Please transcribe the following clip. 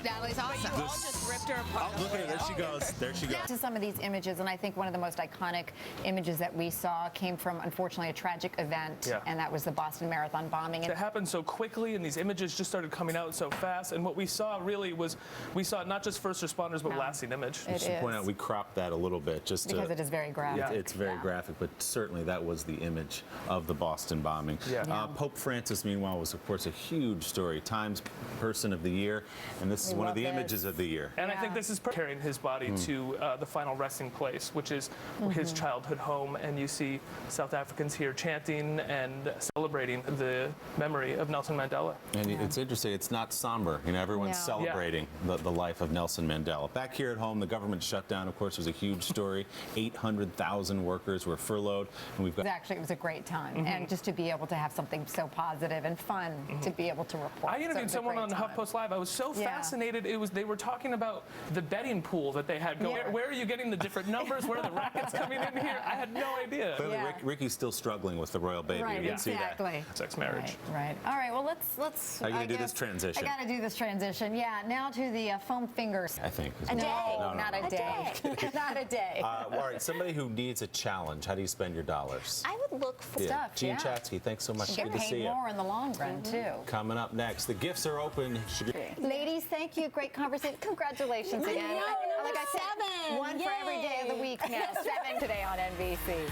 Natalie's awesome. You all just ripped her apart. Oh, look at her. There she goes. There she goes. To some of these images, and I think one of the most iconic images that we saw came from, unfortunately, a tragic event, and that was the Boston Marathon bombing. It happened so quickly, and these images just started coming out so fast. And what we saw really was, we saw not just first responders, but lasting image. I should point out we cropped that a little bit just because it is very graphic. It's very graphic, but certainly that was the image of the Boston bombing. Pope Francis, meanwhile, was of course a huge story. Times Person of the Year, and this is one of the images of the year. And I think this is carrying his body to the final resting place, which is his childhood home. And you see South Africans here chanting and celebrating the memory of Nelson Mandela. And it's interesting, it's not somber. You know, everyone's celebrating the life of Nelson Mandela. Back here at home, the government shutdown, of course, was a huge story. 800,000 workers were furloughed. And we've got Actually, it was a great time. And just to be able to have something so positive and fun to be able to report. I interviewed someone on HuffPost Live. I was so fascinated. They were talking about the betting pool that they had. Where are you getting the different numbers? Where are the rackets coming in here? I had no idea. Clearly, Ricky's still struggling with the royal baby. Right, you can see that. Sex marriage. Right. All right. Well, let's. How are you gonna do this transition? I got to do this transition. Yeah. Now to the foam fingers. I think. A day. No, Not a day. Not a day. All right. Somebody who needs a challenge. How do you spend your dollars? I would look for stuff. Gene Chatsky, thanks so much. Get Good to see paid you. more in the long run too. Coming up next, the gifts are open. Ladies, thank you. Great conversation. Congratulations again. Like I said, 7. one for every day of the week now. 7 today on NBC.